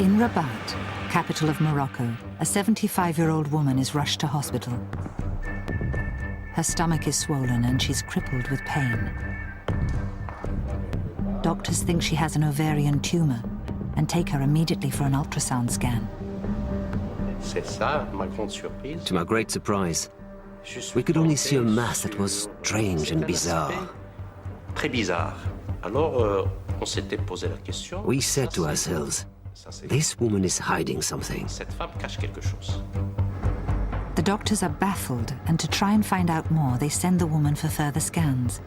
In Rabat, capital of Morocco, a 75-year-old woman is rushed to hospital. Her stomach is swollen and she's crippled with pain. Doctors think she has an ovarian tumor and take her immediately for an ultrasound scan. To my great surprise, we could only see a mass that was strange and bizarre. We said to ourselves, this woman is hiding something. The doctors are baffled, and to try and find out more, they send the woman for further scans.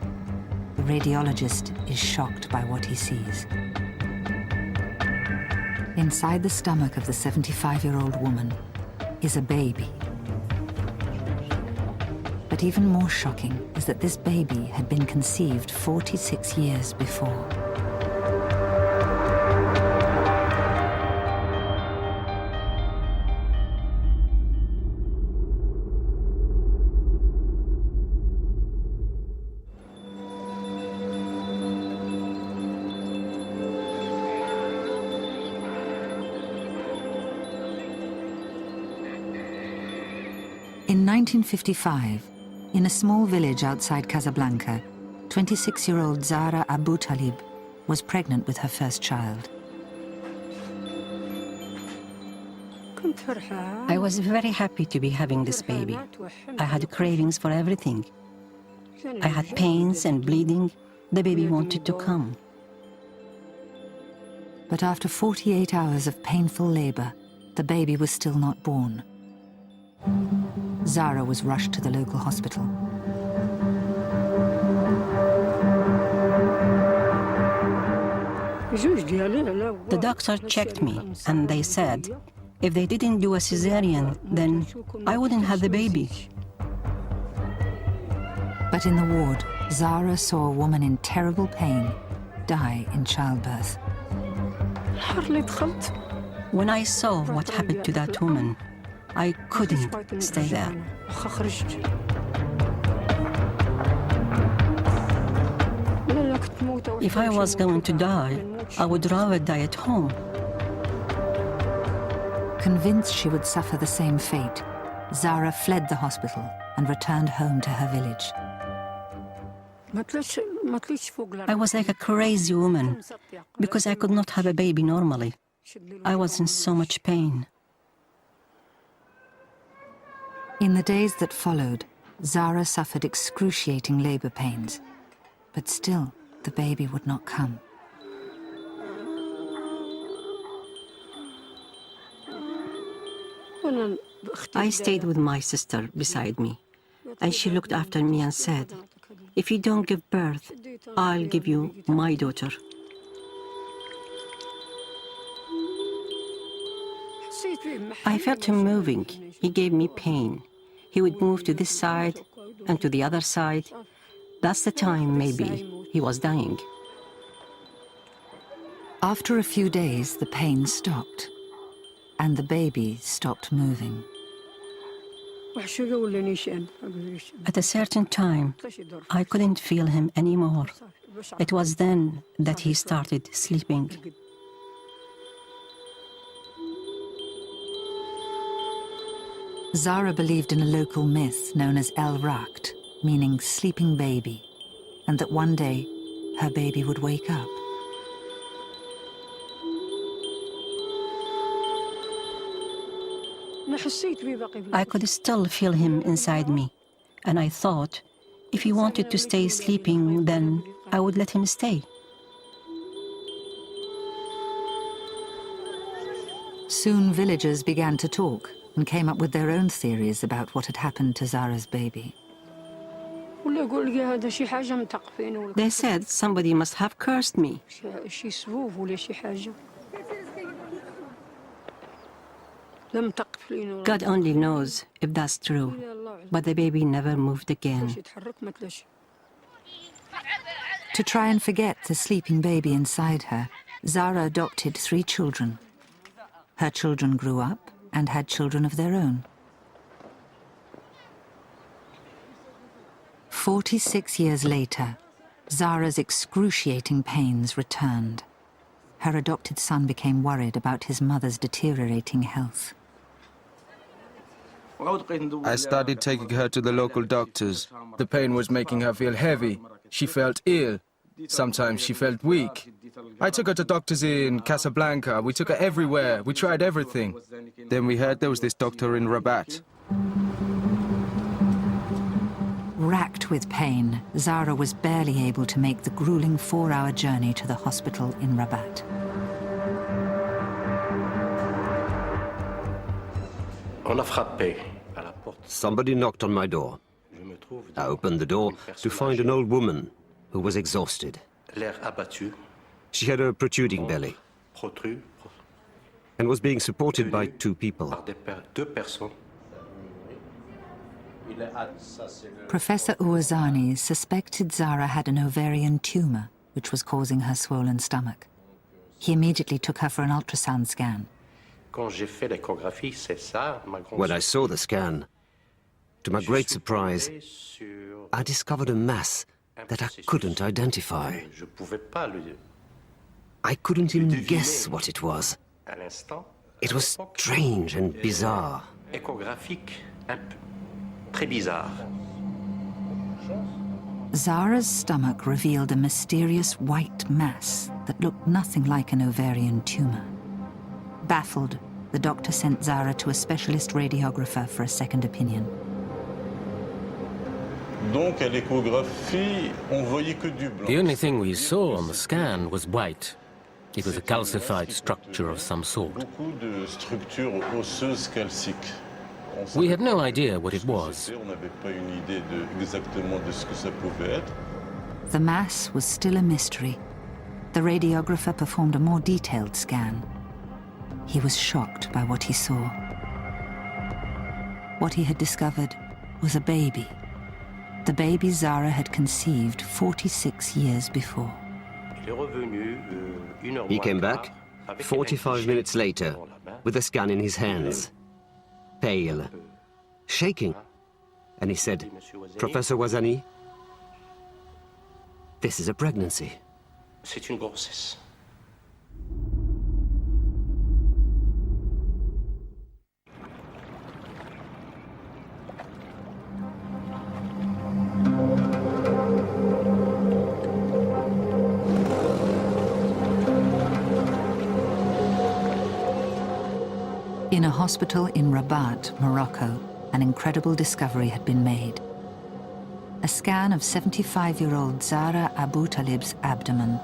The radiologist is shocked by what he sees. Inside the stomach of the 75-year-old woman is a baby. But even more shocking is that this baby had been conceived 46 years before. In 1955, in a small village outside Casablanca, 26-year-old Zahra Abu Talib was pregnant with her first child. I was very happy to be having this baby. I had cravings for everything. I had pains and bleeding. The baby wanted to come. But after 48 hours of painful labor, the baby was still not born. Zahra was rushed to the local hospital. The doctor checked me, and they said, if they didn't do a cesarean, then I wouldn't have the baby. But in the ward, Zahra saw a woman in terrible pain die in childbirth. When I saw what happened to that woman, I couldn't stay there. If I was going to die, I would rather die at home. Convinced she would suffer the same fate, Zahra fled the hospital and returned home to her village. I was like a crazy woman because I could not have a baby normally. I was in so much pain. In the days that followed, Zahra suffered excruciating labor pains, but still the baby would not come. I stayed with my sister beside me, and she looked after me and said, if you don't give birth, I'll give you my daughter. I felt him moving. He gave me pain. He would move to this side and to the other side. That's the time, maybe, he was dying. After a few days, the pain stopped, and the baby stopped moving. At a certain time, I couldn't feel him anymore. It was then that he started sleeping. Zahra believed in a local myth known as El Raqt, meaning sleeping baby, and that one day her baby would wake up. I could still feel him inside me, and I thought, if he wanted to stay sleeping, then I would let him stay. Soon villagers began to talk and came up with their own theories about what had happened to Zahra's baby. They said somebody must have cursed me. God only knows if that's true, but the baby never moved again. To try and forget the sleeping baby inside her, Zahra adopted 3 children. Her children grew up and had children of their own. 46 years later, Zahra's excruciating pains returned. her adopted son became worried about his mother's deteriorating health. I started taking her to the local doctors. The pain was making her feel heavy. She felt ill. Sometimes she felt weak. I took her to doctors in Casablanca. We took her everywhere. We tried everything. Then we heard there was this doctor in Rabat. Racked with pain, Zara was barely able to make the grueling 4-hour journey to the hospital in Rabat. Somebody knocked on my door. I opened the door to find an old woman who was exhausted. She had a protruding belly and was being supported by 2 people. Professor Ouazani suspected Zara had an ovarian tumor, which was causing her swollen stomach. He immediately took her for an ultrasound scan. When I saw the scan, to my great surprise, I discovered a mass that I couldn't identify. I couldn't even guess what it was. It was strange and bizarre. Zara's stomach revealed a mysterious white mass that looked nothing like an ovarian tumor. Baffled, the doctor sent Zara to a specialist radiographer for a second opinion. The only thing we saw on the scan was white. It was a calcified structure of some sort. We had no idea what it was. The mass was still a mystery. The radiographer performed a more detailed scan. He was shocked by what he saw. What he had discovered was a baby. The baby Zara had conceived 46 years before. He came back 45 minutes later with the scan in his hands, pale, shaking, and he said, "Professor Ouazani, this is a pregnancy." In a hospital in Rabat, Morocco, an incredible discovery had been made. A scan of 75-year-old Zara Abu Talib's abdomen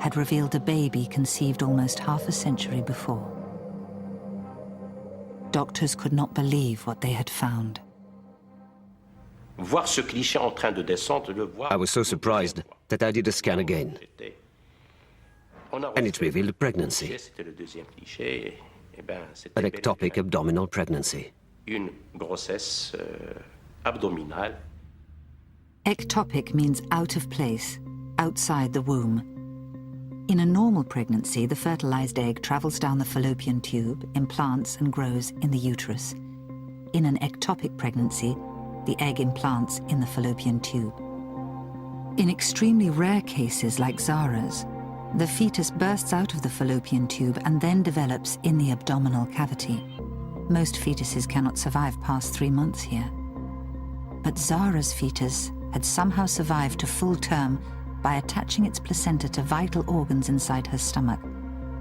had revealed a baby conceived almost half a century before. Doctors could not believe what they had found. I was so surprised that I did a scan again, and it revealed a pregnancy, an ectopic abdominal pregnancy. Ectopic means out of place, outside the womb. In a normal pregnancy, the fertilized egg travels down the fallopian tube, implants and grows in the uterus. In an ectopic pregnancy, the egg implants in the fallopian tube. In extremely rare cases like Zara's, the fetus bursts out of the fallopian tube and then develops in the abdominal cavity. Most fetuses cannot survive past 3 months here. But Zara's fetus had somehow survived to full term by attaching its placenta to vital organs inside her stomach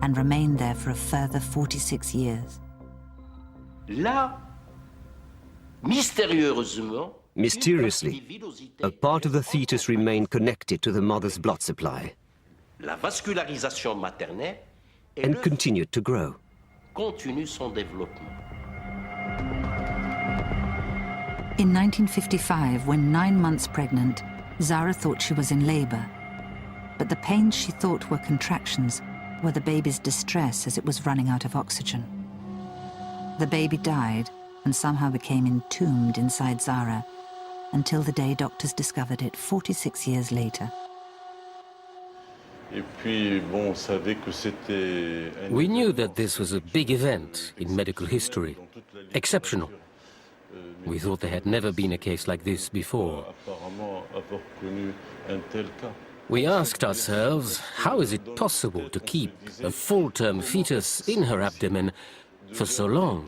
and remained there for a further 46 years. Mysteriously, a part of the fetus remained connected to the mother's blood supply and continued to grow. In 1955, when 9 months pregnant, Zara thought she was in labor. But the pains she thought were contractions were the baby's distress as it was running out of oxygen. The baby died and somehow became entombed inside Zara until the day doctors discovered it 46 years later. We knew that this was a big event in medical history, exceptional. We thought there had never been a case like this before. We asked ourselves, how is it possible to keep a full-term fetus in her abdomen for so long?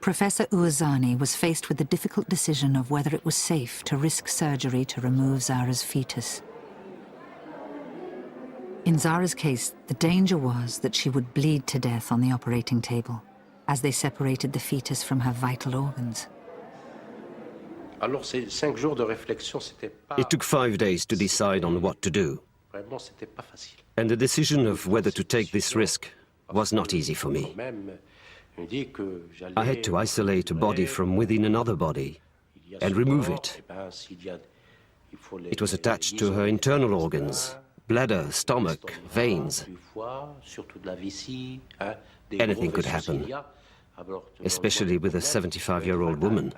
Professor Ouazani was faced with the difficult decision of whether it was safe to risk surgery to remove Zara's fetus. In Zara's case, the danger was that she would bleed to death on the operating table as they separated the fetus from her vital organs. It took 5 days to decide on what to do. And the decision of whether to take this risk was not easy for me. I had to isolate a body from within another body and remove it. It was attached to her internal organs, bladder, stomach, veins. Anything could happen, especially with a 75-year-old woman.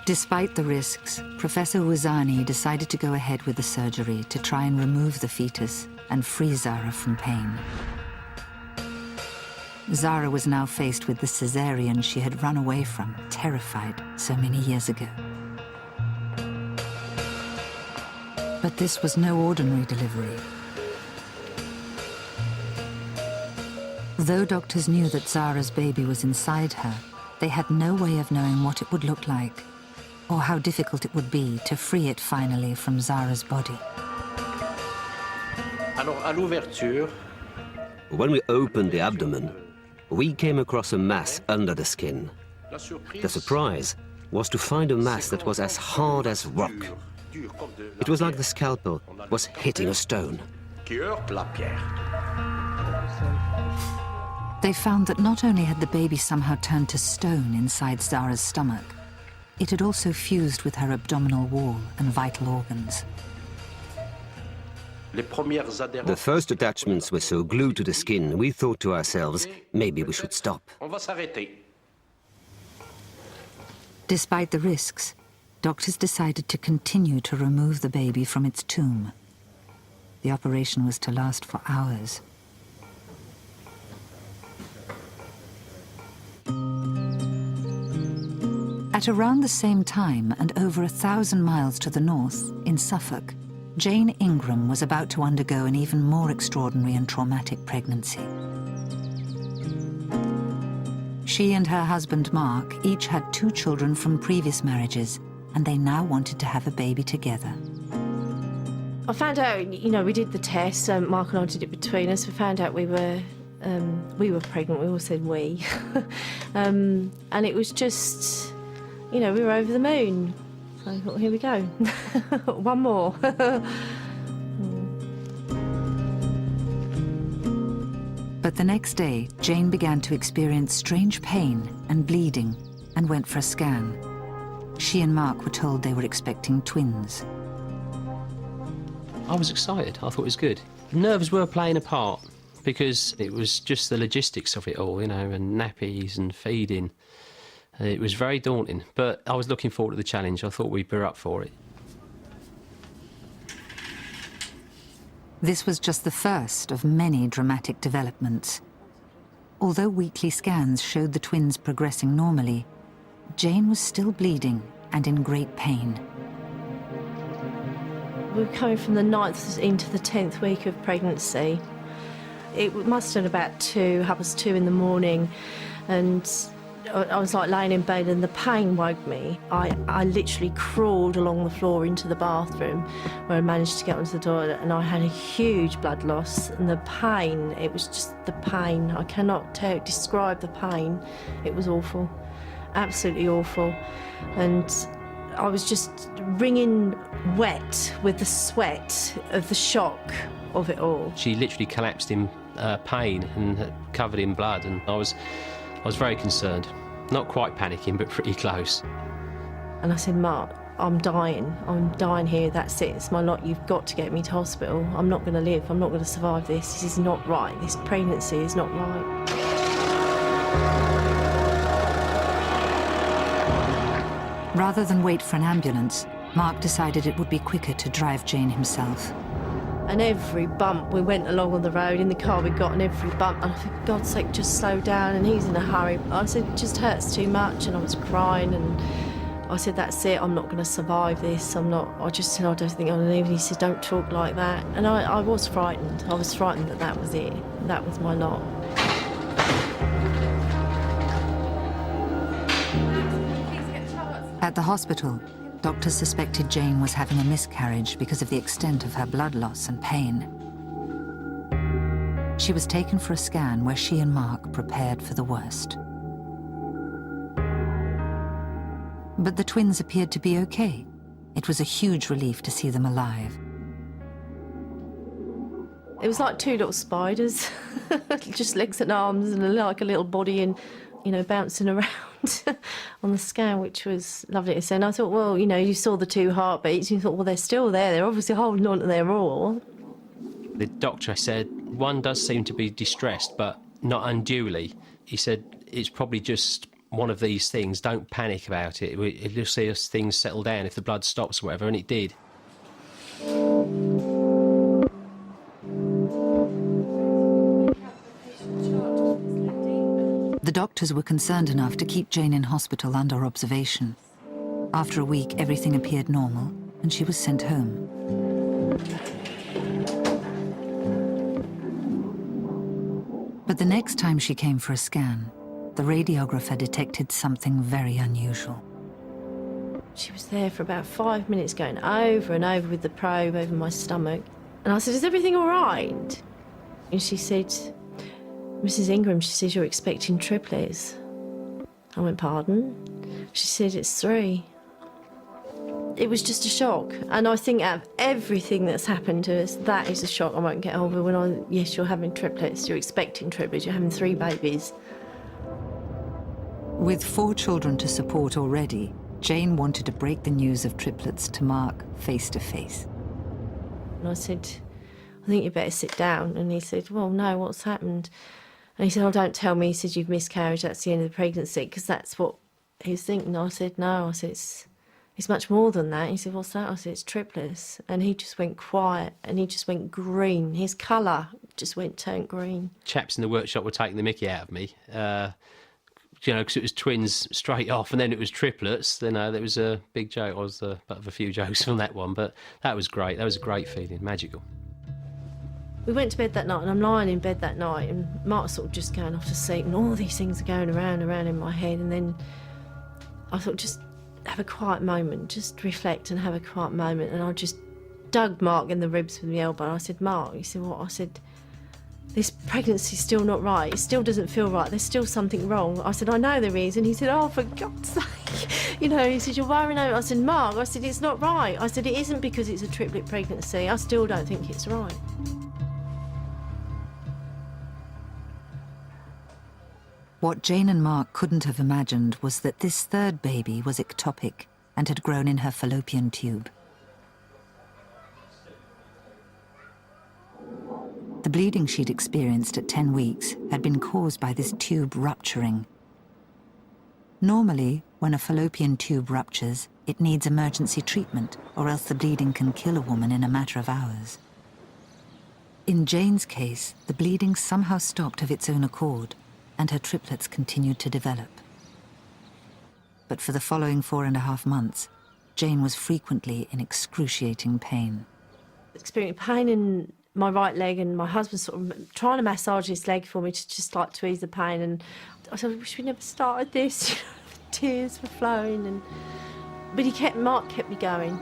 Despite the risks, Professor Ouazani decided to go ahead with the surgery to try and remove the fetus and free Zara from pain. Zara was now faced with the cesarean she had run away from, terrified, so many years ago. But this was no ordinary delivery. Though doctors knew that Zara's baby was inside her, they had no way of knowing what it would look like, or how difficult it would be to free it finally from Zara's body. When we opened the abdomen, we came across a mass under the skin. The surprise was to find a mass that was as hard as rock. It was like the scalpel was hitting a stone. They found that not only had the baby somehow turned to stone inside Zara's stomach, it had also fused with her abdominal wall and vital organs. The first attachments were so glued to the skin, we thought to ourselves, maybe we should stop. Despite the risks, doctors decided to continue to remove the baby from its tomb. The operation was to last for hours. At around the same time and over 1,000 miles to the north, in Suffolk, Jane Ingram was about to undergo an even more extraordinary and traumatic pregnancy. She and her husband Mark each had 2 children from previous marriages, and they now wanted to have a baby together. I found out, we did the test, Mark and I did it between us. We found out we were pregnant, we all said we. And it was just, we were over the moon. So I thought, here we go, one more. But the next day, Jane began to experience strange pain and bleeding and went for a scan. She and Mark were told they were expecting twins. I was excited. I thought it was good. Nerves were playing a part because it was just the logistics of it all, and nappies and feeding. It was very daunting, but I was looking forward to the challenge. I thought we'd be up for it. This was just the first of many dramatic developments. Although weekly scans showed the twins progressing normally, Jane was still bleeding and in great pain. We were coming from the 9th into the 10th week of pregnancy. It must have been about 2:30 in the morning, and I was like laying in bed and the pain woke me. I literally crawled along the floor into the bathroom where I managed to get onto the toilet, and I had a huge blood loss, and the pain, it was just the pain. I cannot describe the pain. It was awful, absolutely awful. And I was just wringing wet with the sweat of the shock of it all. She literally collapsed in pain and covered in blood, and I was very concerned. Not quite panicking, but pretty close. And I said, Mark, I'm dying here, that's it, it's my lot, you've got to get me to hospital. I'm not going to live, I'm not going to survive this. This is not right, this pregnancy is not right. Rather than wait for an ambulance, Mark decided it would be quicker to drive Jane himself. And every bump we went along on the road, in the car we got, and every bump, and I thought, for God's sake, just slow down, and he's in a hurry. I said, it just hurts too much, and I was crying, and I said, that's it, I'm not going to survive this, I just said, I don't think I'm going to leave. And he said, don't talk like that. And I was frightened. I was frightened that that was it. That was my lot. At the hospital, doctors suspected Jane was having a miscarriage because of the extent of her blood loss and pain. She was taken for a scan where she and Mark prepared for the worst. But the twins appeared to be okay. It was a huge relief to see them alive. It was like two little spiders, just legs and arms and like a little body, and, you know, bouncing around on the scan, which was lovely to see. And I thought, well, you know, you saw the two heartbeats, and you thought, well, they're still there. They're obviously holding on to their roar. The doctor said one does seem to be distressed, but not unduly. He said it's probably just one of these things. Don't panic about it. You'll see as things settle down if the blood stops or whatever, and it did. The doctors were concerned enough to keep Jane in hospital under observation. After a week, everything appeared normal, and she was sent home. But the next time she came for a scan, the radiographer detected something very unusual. She was there for about 5 minutes going over and over with the probe over my stomach. And I said, is everything all right? And she said, Mrs. Ingram, she says, you're expecting triplets. I went, pardon? She said, it's 3. It was just a shock. And I think out of everything that's happened to us, that is a shock I won't get over. Yes, you're having triplets, you're expecting triplets, you're having 3 babies. With 4 children to support already, Jane wanted to break the news of triplets to Mark face to face. And I said, I think you better sit down. And he said, well, no, what's happened? And he said, oh, don't tell me. He said, you've miscarried, that's the end of the pregnancy, because that's what he was thinking. I said, no. I said, it's much more than that. He said, what's that? I said, it's triplets. And he just went quiet, and he just went green. His colour just turned green. Chaps in the workshop were taking the mickey out of me. You know, because it was twins straight off, and then it was triplets. Then there was a big joke. I was the butt of a few jokes on that one, but that was great. That was a great feeling, magical. We went to bed that night, and I'm lying in bed that night, and Mark's sort of just going off to sleep, and all these things are going around in my head. And then I thought, just have a quiet moment, just reflect and have a quiet moment. And I just dug Mark in the ribs with my elbow. And I said, Mark, he said, what? I said, this pregnancy's still not right. It still doesn't feel right. There's still something wrong. I said, I know there is. And he said, oh, for God's sake. You know, he said, you're worrying over it. I said, Mark, I said, it's not right. I said, it isn't because it's a triplet pregnancy. I still don't think it's right. What Jane and Mark couldn't have imagined was that this 3rd baby was ectopic and had grown in her fallopian tube. The bleeding she'd experienced at 10 weeks had been caused by this tube rupturing. Normally, when a fallopian tube ruptures, it needs emergency treatment, or else the bleeding can kill a woman in a matter of hours. In Jane's case, the bleeding somehow stopped of its own accord, and her triplets continued to develop. But for the following 4.5 months, Jane was frequently in excruciating pain. Experiencing pain in my right leg, and my husband sort of trying to massage his leg for me to just like to ease the pain. And I said, I wish we never started this. Tears were flowing, but Mark kept me going.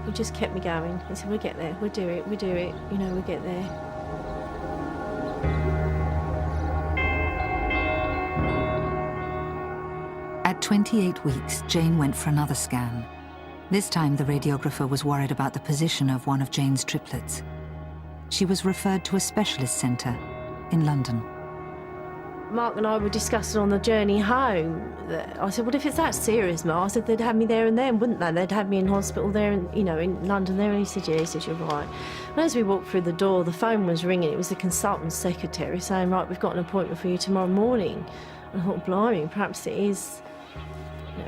He just kept me going. He said, we'll get there, we'll do it, you know, we'll get there. At 28 weeks, Jane went for another scan. This time, the radiographer was worried about the position of one of Jane's triplets. She was referred to a specialist centre in London. Mark and I were discussing on the journey home that I said, well, if it's that serious, Mark, I said, they'd have me there and then, wouldn't they? They'd have me in hospital there, in London there. And he said, yeah. He said, you're right. And as we walked through the door, the phone was ringing. It was the consultant secretary saying, right, we've got an appointment for you tomorrow morning. And I thought, blimey, perhaps it is,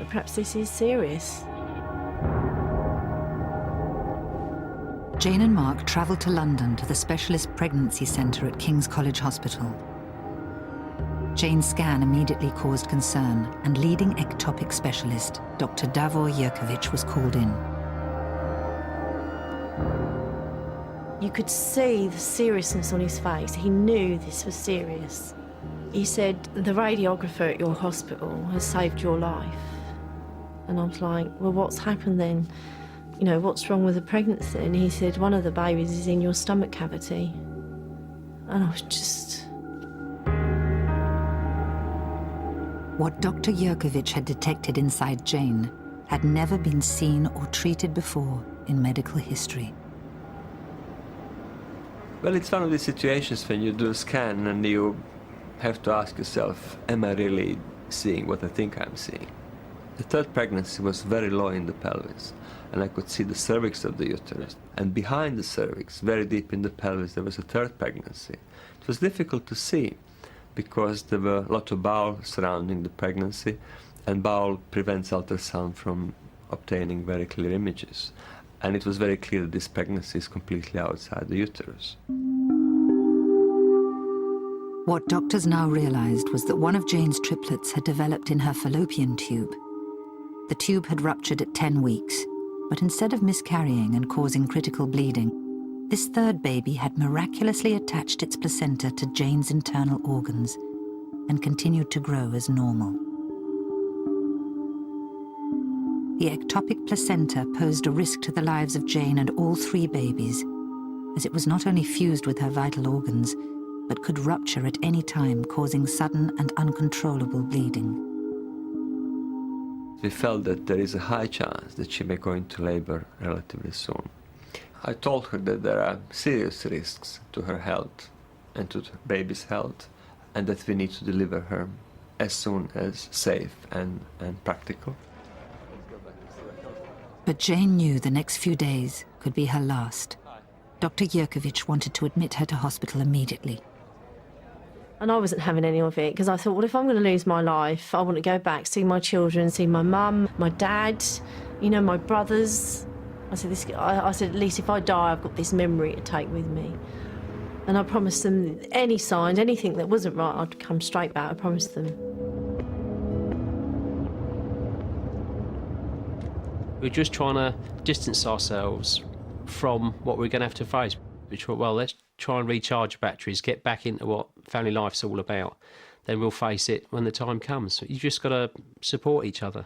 perhaps this is serious. Jane and Mark travelled to London to the Specialist Pregnancy Centre at King's College Hospital. Jane's scan immediately caused concern, and leading ectopic specialist, Dr. Davor Jurkovic, was called in. You could see the seriousness on his face. He knew this was serious. He said, the radiographer at your hospital has saved your life. And I was like, well, what's happened then? You know, what's wrong with the pregnancy? And he said, one of the babies is in your stomach cavity. And I was just... What Dr. Jurkovic had detected inside Jane had never been seen or treated before in medical history. Well, it's one of these situations when you do a scan and you have to ask yourself, am I really seeing what I think I'm seeing? The third pregnancy was very low in the pelvis, and I could see the cervix of the uterus. And behind the cervix, very deep in the pelvis, there was a third pregnancy. It was difficult to see because there were a lot of bowel surrounding the pregnancy, and bowel prevents ultrasound from obtaining very clear images. And it was very clear that this pregnancy is completely outside the uterus. What doctors now realized was that one of Jane's triplets had developed in her fallopian tube. The tube had ruptured at 10 weeks, but instead of miscarrying and causing critical bleeding, this third baby had miraculously attached its placenta to Jane's internal organs and continued to grow as normal. The ectopic placenta posed a risk to the lives of Jane and all three babies, as it was not only fused with her vital organs, but could rupture at any time, causing sudden and uncontrollable bleeding. We felt that there is a high chance that she may go into labor relatively soon. I told her that there are serious risks to her health and to the baby's health, and that we need to deliver her as soon as safe and practical. But Jane knew the next few days could be her last. Dr. Jurkovic wanted to admit her to hospital immediately. And I wasn't having any of it, because I thought, well, if I'm going to lose my life, I want to go back, see my children, see my mum, my dad, you know, my brothers. I said, at least if I die, I've got this memory to take with me. And I promised them any signs, anything that wasn't right, I'd come straight back. I promised them. We're just trying to distance ourselves from what we're going to have to face. We thought, well, let's try and recharge batteries, get back into what family life's all about. Then we'll face it when the time comes. You just got to support each other.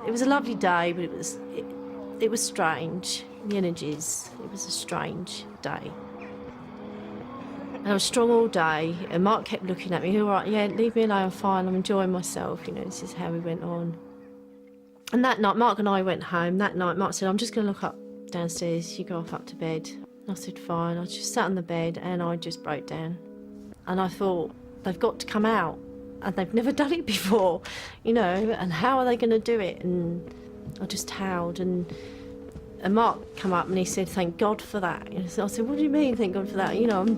It was a lovely day, but it was strange. The energies, it was a strange day. And I was strong all day, and Mark kept looking at me, all right, yeah, leave me alone, I'm fine, I'm enjoying myself, you know, this is how we went on. And that night, Mark and I went home. That night, Mark said, I'm just going to look up downstairs, you go off up to bed. And I said, fine. I just sat on the bed, and I just broke down. And I thought, they've got to come out, and they've never done it before, you know, and how are they going to do it? And I just howled, and Mark came up and he said, thank God for that. And I said, what do you mean, thank God for that? You know, I'm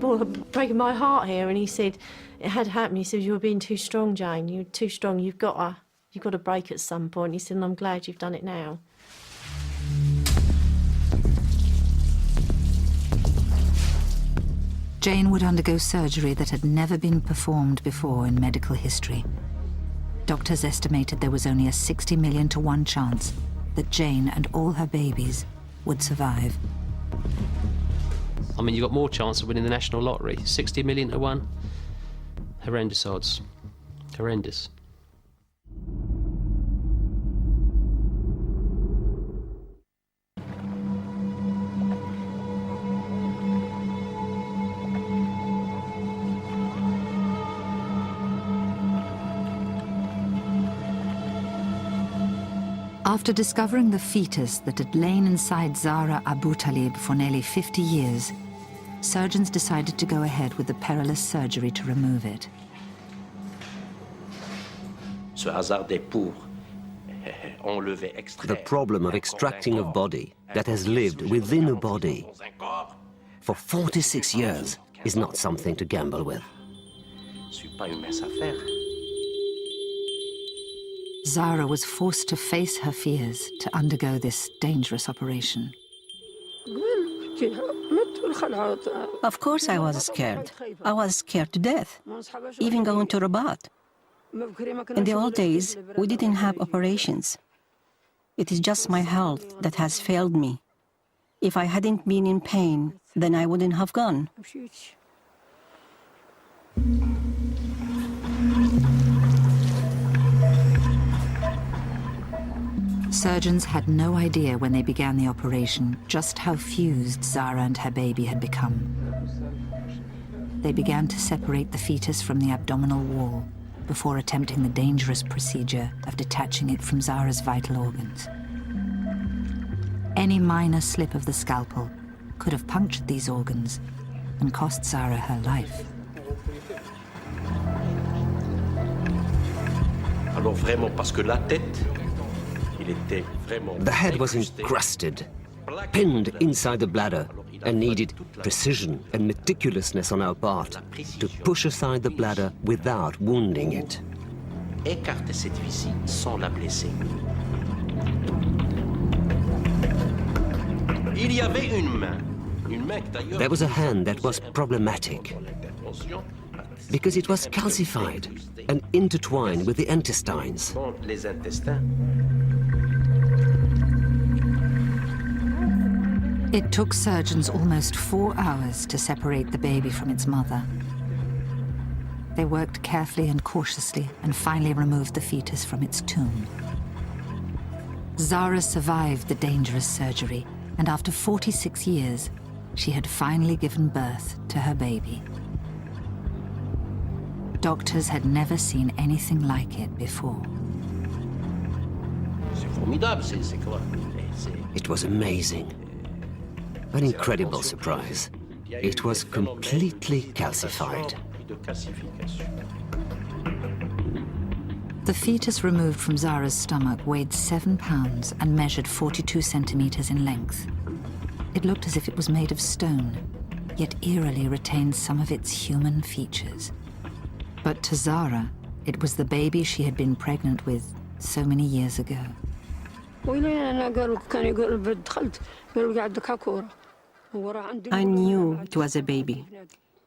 breaking my heart here. And he said, it had happened. He said, you were being too strong, Jane. You're too strong. You've got to break at some point. He said, and I'm glad you've done it now. Jane would undergo surgery that had never been performed before in medical history. Doctors estimated there was only a 60 million to 1 chance that Jane and all her babies would survive. I mean, you've got more chance of winning the national lottery. 60 million to 1. Horrendous odds. Horrendous. After discovering the fetus that had lain inside Zara Abutalib for nearly 50 years, surgeons decided to go ahead with the perilous surgery to remove it. The problem of extracting a body that has lived within a body for 46 years is not something to gamble with. Zara was forced to face her fears to undergo this dangerous operation. Of course I was scared. I was scared to death, even going to Rabat. In the old days, we didn't have operations. It is just my health that has failed me. If I hadn't been in pain, then I wouldn't have gone. Surgeons had no idea when they began the operation just how fused Zara and her baby had become. They began to separate the fetus from the abdominal wall before attempting the dangerous procedure of detaching it from Zara's vital organs. Any minor slip of the scalpel could have punctured these organs and cost Zara her life. Alors vraiment, parce que la tête, the head was encrusted, pinned inside the bladder, and needed precision and meticulousness on our part to push aside the bladder without wounding it. Écartez cette vis-ci sans la blesser. Il y avait une main qui d'ailleurs. There was a hand that was problematic because it was calcified and intertwined with the intestines. Les intestins. It took surgeons almost 4 hours to separate the baby from its mother. They worked carefully and cautiously and finally removed the fetus from its tomb. Zara survived the dangerous surgery, and after 46 years, she had finally given birth to her baby. Doctors had never seen anything like it before. C'est formidable, c'est quoi? It was amazing. An incredible surprise. It was completely calcified. The fetus removed from Zara's stomach weighed 7 pounds and measured 42 centimeters in length. It looked as if it was made of stone, yet eerily retained some of its human features. But to Zara, it was the baby she had been pregnant with so many years ago. I knew it was a baby,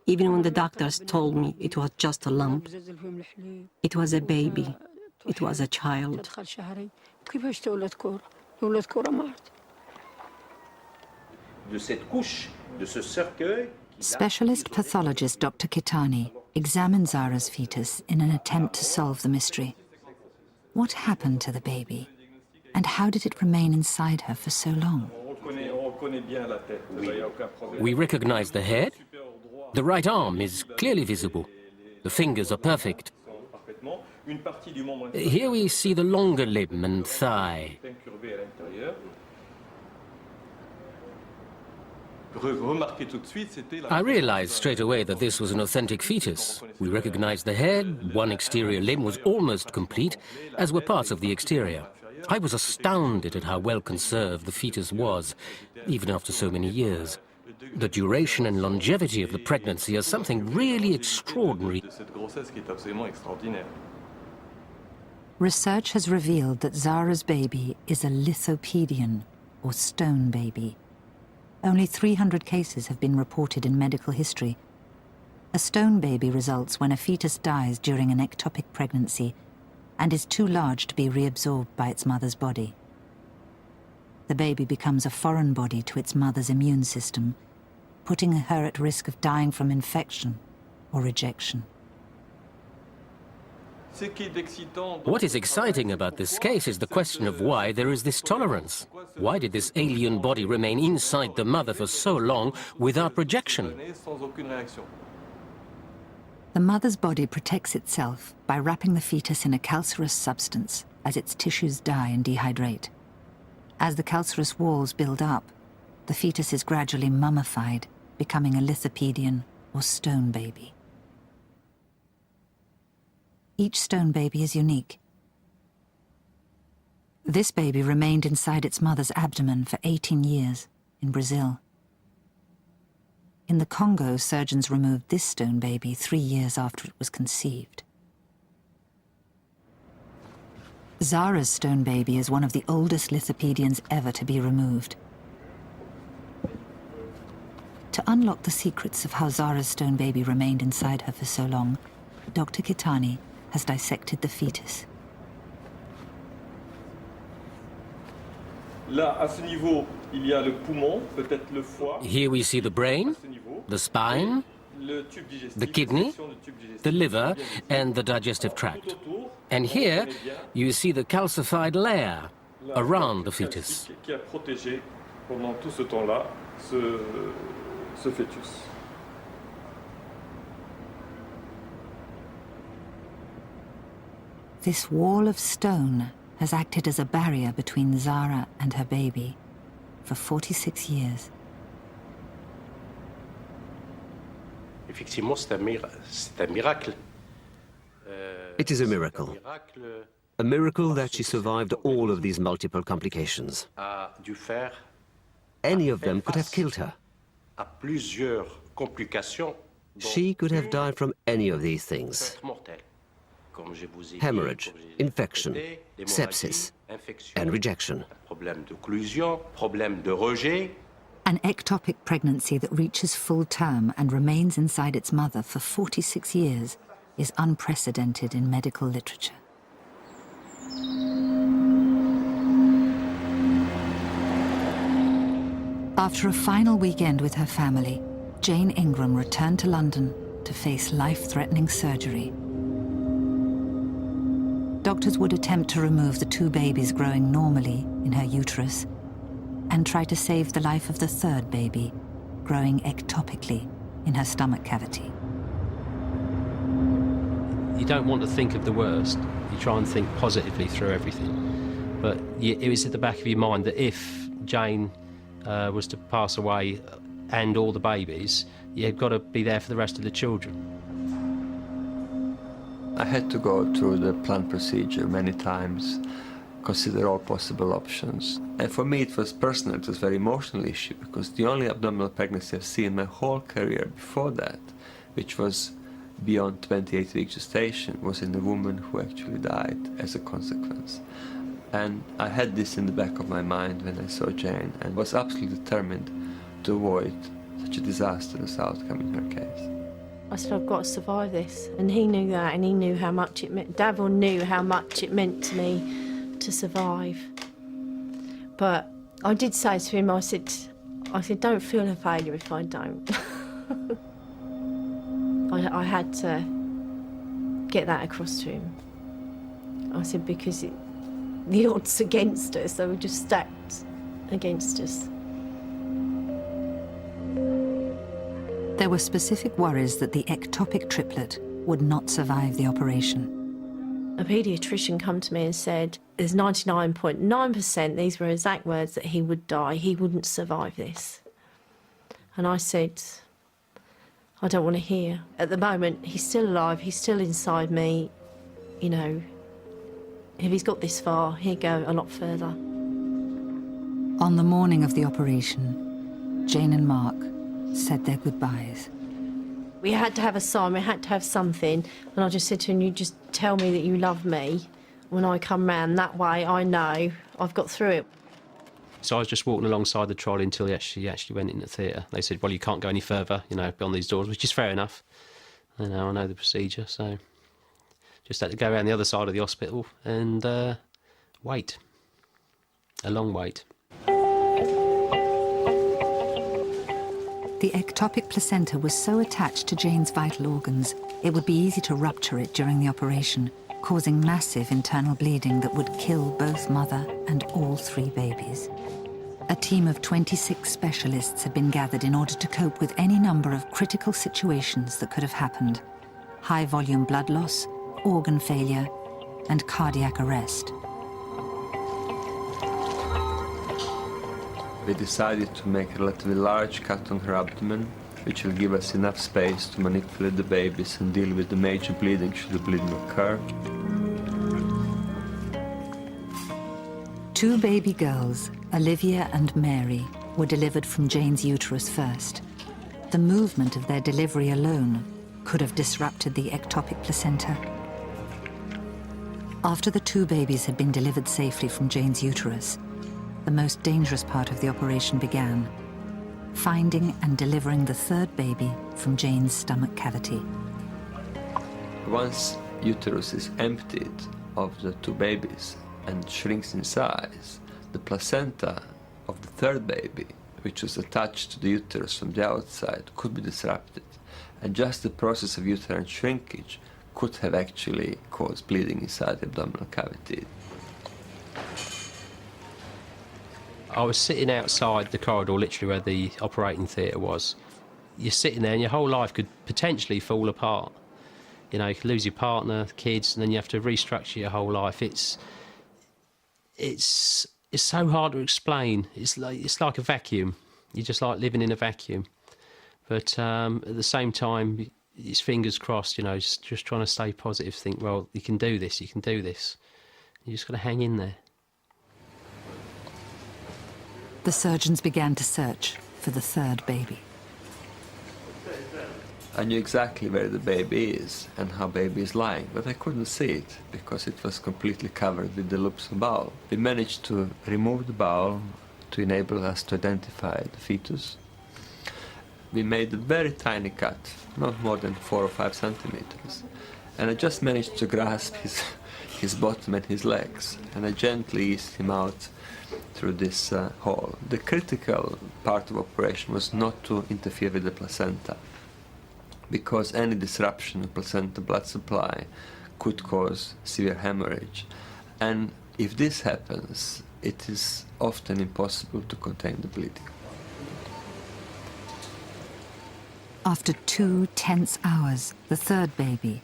even when the doctors told me it was just a lump. It was a baby. It was a child. Specialist pathologist Dr. Kitani examined Zara's fetus in an attempt to solve the mystery. What happened to the baby? And how did it remain inside her for so long? We recognize the head. The right arm is clearly visible. The fingers are perfect. Here we see the longer limb and thigh. I realized straight away that this was an authentic fetus. We recognized the head, one exterior limb was almost complete, as were parts of the exterior. I was astounded at how well conserved the fetus was, even after so many years. The duration and longevity of the pregnancy are something really extraordinary. Research has revealed that Zara's baby is a lithopedion, or stone baby. Only 300 cases have been reported in medical history. A stone baby results when a fetus dies during an ectopic pregnancy and is too large to be reabsorbed by its mother's body. The baby becomes a foreign body to its mother's immune system, putting her at risk of dying from infection or rejection. What is exciting about this case is the question of why there is this tolerance. Why did this alien body remain inside the mother for so long without rejection? The mother's body protects itself by wrapping the fetus in a calcareous substance as its tissues die and dehydrate. As the calcareous walls build up, the fetus is gradually mummified, becoming a lithopedion or stone baby. Each stone baby is unique. This baby remained inside its mother's abdomen for 18 years in Brazil. In the Congo, surgeons removed this stone baby 3 years after it was conceived. Zara's stone baby is one of the oldest lithopedians ever to be removed. To unlock the secrets of how Zara's stone baby remained inside her for so long, Dr. Kitani has dissected the fetus. Here we see the brain, the spine, the kidney, the liver, and the digestive tract. And here you see the calcified layer around the fetus. This wall of stone has acted as a barrier between Zara and her baby for 46 years. Effectivement, c'est un miracle. It is a miracle. A miracle that she survived all of these multiple complications. A dû faire Any of them could have killed her. à plusieurs complications. She could have died from any of these things. Hemorrhage, infection, sepsis, and rejection. Problème d'occlusion, problème de rejet. An ectopic pregnancy that reaches full term and remains inside its mother for 46 years is unprecedented in medical literature. After a final weekend with her family, Jane Ingram returned to London to face life-threatening surgery. Doctors would attempt to remove the two babies growing normally in her uterus and try to save the life of the third baby, growing ectopically in her stomach cavity. You don't want to think of the worst. You try and think positively through everything. But it was at the back of your mind that if Jane was to pass away and all the babies, you've got to be there for the rest of the children. I had to go through the planned procedure many times, consider all possible options. And for me it was personal, it was a very emotional issue, because the only abdominal pregnancy I've seen my whole career before that, which was beyond 28-week gestation, was in a woman who actually died as a consequence. And I had this in the back of my mind when I saw Jane, and was absolutely determined to avoid such a disastrous outcome in her case. I said, I've got to survive this. And he knew that, and he knew how much it meant. Davil knew how much it meant to me to survive. But I did say to him, I said, don't feel a failure if I don't. I had to get that across to him. I said, because the odds against us, they were just stacked against us. There were specific worries that the ectopic triplet would not survive the operation. A paediatrician come to me and said, there's 99.9%, these were exact words, that he would die, he wouldn't survive this. And I said, I don't want to hear. At the moment, he's still alive, he's still inside me. You know, if he's got this far, he'd go a lot further. On the morning of the operation, Jane and Mark said their goodbyes. We had to have a sign, we had to have something, and I just said to him, you just tell me that you love me when I come round. That way I know I've got through it. So I was just walking alongside the trolley until he actually went in the theatre. They said, well, you can't go any further, you know, beyond these doors, which is fair enough. You know, I know the procedure, so just had to go around the other side of the hospital and wait. A long wait. The ectopic placenta was so attached to Jane's vital organs, it would be easy to rupture it during the operation, causing massive internal bleeding that would kill both mother and all three babies. A team of 26 specialists had been gathered in order to cope with any number of critical situations that could have happened: high-volume blood loss, organ failure, and cardiac arrest. We decided to make a relatively large cut on her abdomen, which will give us enough space to manipulate the babies and deal with the major bleeding should the bleeding occur. Two baby girls, Olivia and Mary, were delivered from Jane's uterus first. The movement of their delivery alone could have disrupted the ectopic placenta. After the 2 babies had been delivered safely from Jane's uterus, the most dangerous part of the operation began, finding and delivering the 3rd baby from Jane's stomach cavity. Once uterus is emptied of the 2 babies and shrinks in size, the placenta of the 3rd baby, which was attached to the uterus from the outside, could be disrupted. And just the process of uterine shrinkage could have actually caused bleeding inside the abdominal cavity. I was sitting outside the corridor, literally where the operating theatre was. You're sitting there and your whole life could potentially fall apart. You know, you could lose your partner, kids, and then you have to restructure your whole life. It's so hard to explain. It's like a vacuum. You're just like living in a vacuum. But at the same time, it's fingers crossed, you know, just trying to stay positive, think, well, you can do this, you can do this. You just got to hang in there. The surgeons began to search for the 3rd baby. I knew exactly where the baby is and how baby is lying, but I couldn't see it because it was completely covered with the loops of bowel. We managed to remove the bowel to enable us to identify the fetus. We made a very tiny cut, not more than 4 or 5 centimeters, and I just managed to grasp his bottom and his legs, and I gently eased him out through this hole. The critical part of operation was not to interfere with the placenta, because any disruption of placenta blood supply could cause severe hemorrhage. And if this happens, it is often impossible to contain the bleeding. After 2 tense hours, the 3rd baby,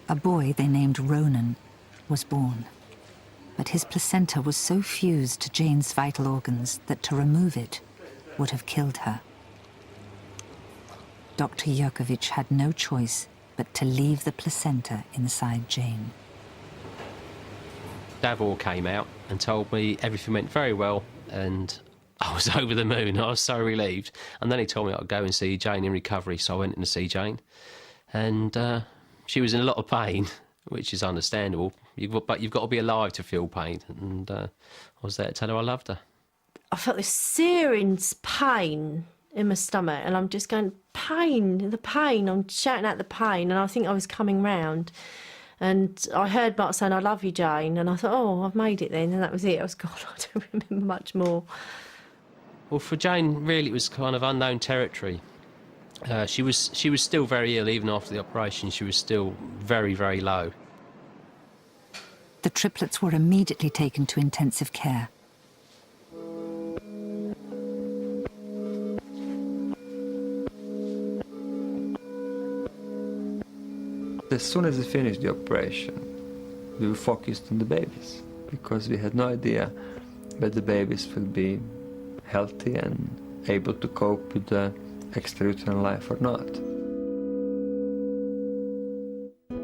a boy they named Ronan, was born. But his placenta was so fused to Jane's vital organs that to remove it would have killed her. Dr. Yerkovich had no choice but to leave the placenta inside Jane. Davor came out and told me everything went very well, and I was over the moon. I was so relieved. And then he told me I'd go and see Jane in recovery, so I went in to see Jane. And she was in a lot of pain, which is understandable, but you've got to be alive to feel pain. And I was there to tell her I loved her. I felt this searing pain in my stomach, and I'm just going, pain, the pain. I'm shouting out the pain, and I think I was coming round. And I heard Mark saying, I love you, Jane. And I thought, oh, I've made it then. And that was it. I was gone. I don't remember much more. Well, for Jane, really, it was kind of unknown territory. She was still very ill. Even after the operation, she was still very, very low. The triplets were immediately taken to intensive care. As soon as we finished the operation, we were focused on the babies, because we had no idea whether the babies will be healthy and able to cope with the extrauterine life or not.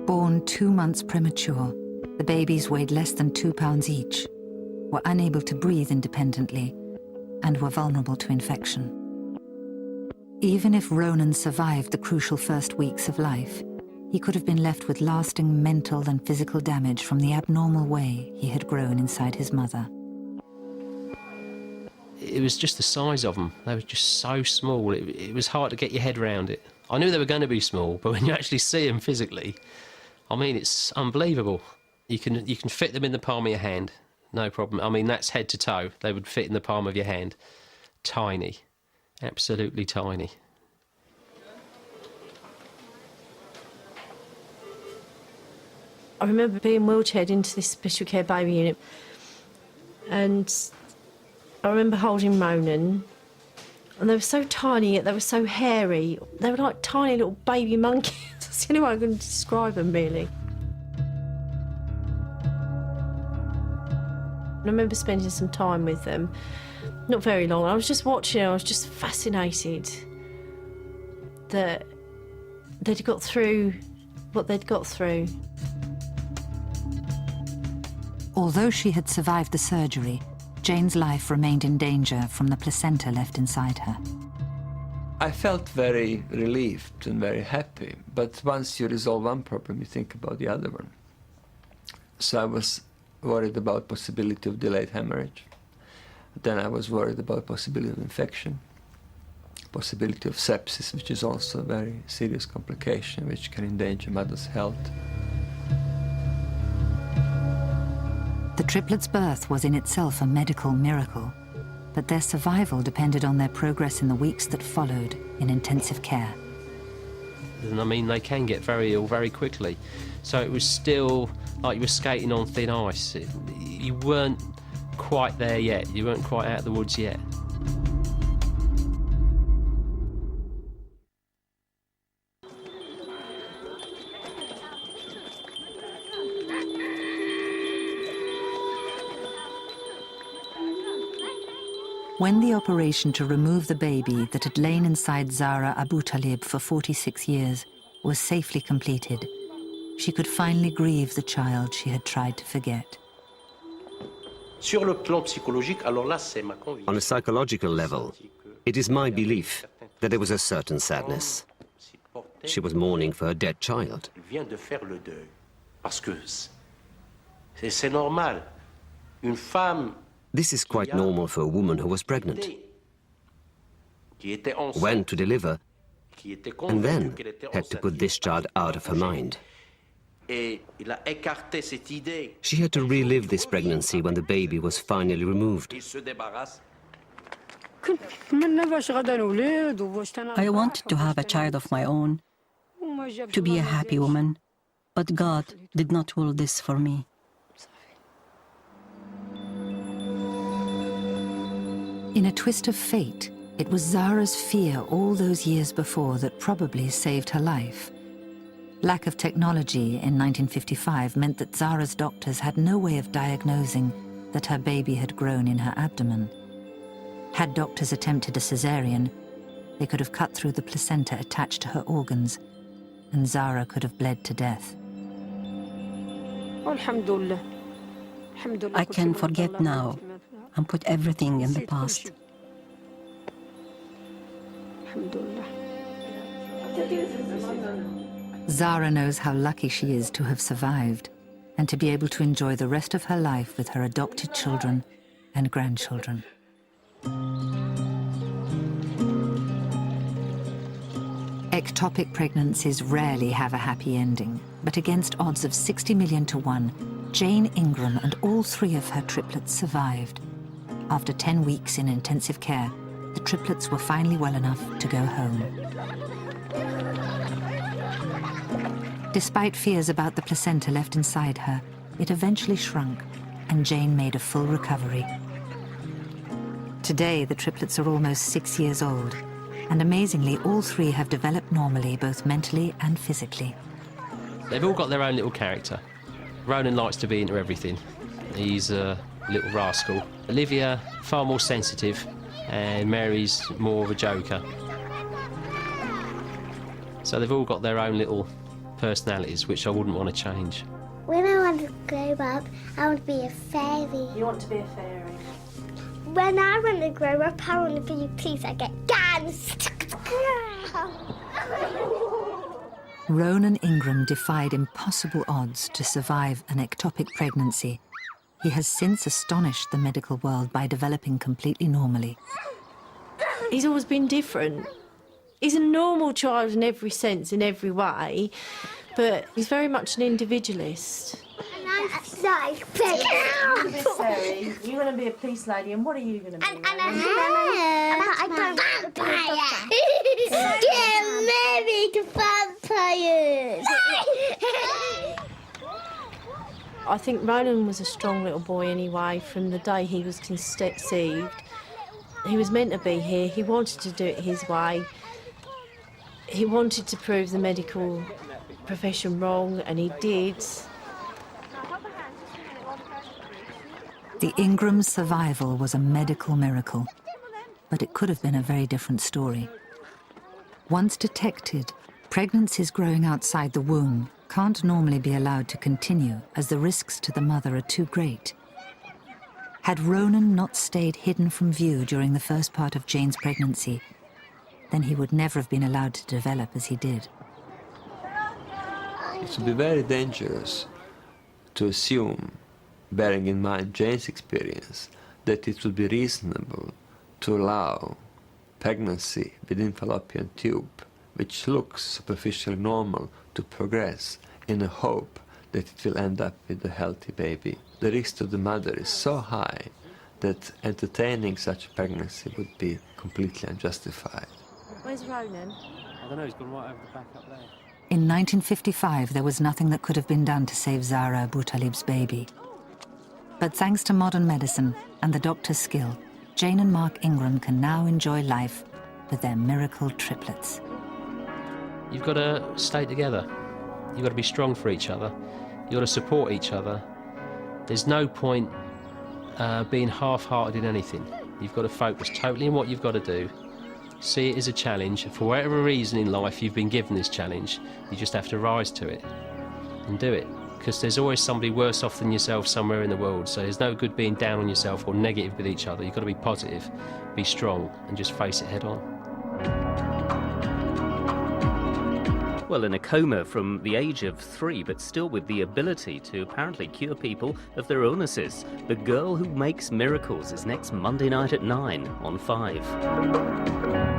Born 2 months premature, the babies weighed less than 2 pounds each, were unable to breathe independently, and were vulnerable to infection. Even if Ronan survived the crucial first weeks of life, he could have been left with lasting mental and physical damage from the abnormal way he had grown inside his mother. It was just the size of them. They were just so small. It was hard to get your head around it. I knew they were going to be small, but when you actually see them physically, I mean, it's unbelievable. You can fit them in the palm of your hand, no problem. I mean, that's head to toe. They would fit in the palm of your hand. Tiny, absolutely tiny. I remember being wheelchaired into this special care baby unit, and I remember holding Ronan, and they were so tiny yet they were so hairy. They were like tiny little baby monkeys. That's the only way I can describe them, really. And I remember spending some time with them, not very long. I was just watching, I was just fascinated that they'd got through what they'd got through. Although she had survived the surgery, Jane's life remained in danger from the placenta left inside her. I felt very relieved and very happy, but once you resolve one problem, you think about the other one. So I was worried about possibility of delayed hemorrhage. Then I was worried about possibility of infection, possibility of sepsis, which is also a very serious complication which can endanger mother's health. The triplets' birth was in itself a medical miracle, but their survival depended on their progress in the weeks that followed in intensive care. And I mean, they can get very ill very quickly. So it was still like you were skating on thin ice. You weren't quite there yet. You weren't quite out of the woods yet. When the operation to remove the baby that had lain inside Zahra Abutalib for 46 years was safely completed, she could finally grieve the child she had tried to forget. On a psychological level, it is my belief that there was a certain sadness. She was mourning for her dead child. This is quite normal for a woman who was pregnant, went to deliver, and then had to put this child out of her mind. She had to relive this pregnancy when the baby was finally removed. I wanted to have a child of my own, to be a happy woman, but God did not will this for me. In a twist of fate, it was Zahra's fear all those years before that probably saved her life. Lack of technology in 1955 meant that Zahra's doctors had no way of diagnosing that her baby had grown in her abdomen. Had doctors attempted a cesarean, they could have cut through the placenta attached to her organs, and Zahra could have bled to death. I can forget now and put everything in the past. Zahra knows how lucky she is to have survived and to be able to enjoy the rest of her life with her adopted children and grandchildren. Ectopic pregnancies rarely have a happy ending, but against odds of 60 million to 1, Jane Ingram and all 3 of her triplets survived. After 10 weeks in intensive care, the triplets were finally well enough to go home. Despite fears about the placenta left inside her, it eventually shrunk, and Jane made a full recovery. Today, the triplets are almost 6 years old, and amazingly, all 3 have developed normally, both mentally and physically. They've all got their own little character. Ronan likes to be into everything. He's a little rascal. Olivia, far more sensitive, and Mary's more of a joker. So they've all got their own little personalities, which I wouldn't want to change. When I want to grow up, I want to be a fairy. You want to be a fairy? When I want to grow up, I want to be a police. I get guns. Ronan Ingram defied impossible odds to survive an ectopic pregnancy. He has since astonished the medical world by developing completely normally. He's always been different. He's a normal child in every sense, in every way, but he's very much an individualist. And I'm so big. You want to be a police lady, and what are you going to be? And I don't vampire. Get married to vampires. I think Ronan was a strong little boy anyway. From the day he was conceived, he was meant to be here. He wanted to do it his way. He wanted to prove the medical profession wrong, and he did. The Ingrams' survival was a medical miracle, but it could have been a very different story. Once detected, pregnancies growing outside the womb can't normally be allowed to continue, as the risks to the mother are too great. Had Ronan not stayed hidden from view during the first part of Jane's pregnancy, then he would never have been allowed to develop as he did. It would be very dangerous to assume, bearing in mind Jane's experience, that it would be reasonable to allow pregnancy within fallopian tube, which looks superficially normal, to progress in a hope that it will end up with a healthy baby. The risk to the mother is so high that entertaining such a pregnancy would be completely unjustified. Where's Ronan? I don't know, he's gone right over the back up there. In 1955, there was nothing that could have been done to save Zara Boutalib's baby. But thanks to modern medicine and the doctor's skill, Jane and Mark Ingram can now enjoy life with their miracle triplets. You've got to stay together. You've got to be strong for each other. You've got to support each other. There's no point being half-hearted in anything. You've got to focus totally on what you've got to do. See it as a challenge. For whatever reason in life you've been given this challenge, you just have to rise to it and do it. Because there's always somebody worse off than yourself somewhere in the world. So there's no good being down on yourself or negative with each other. You've got to be positive, be strong, and just face it head on. Well, in a coma from the age of 3, but still with the ability to apparently cure people of their illnesses. The Girl Who Makes Miracles is next Monday night at 9 on 5.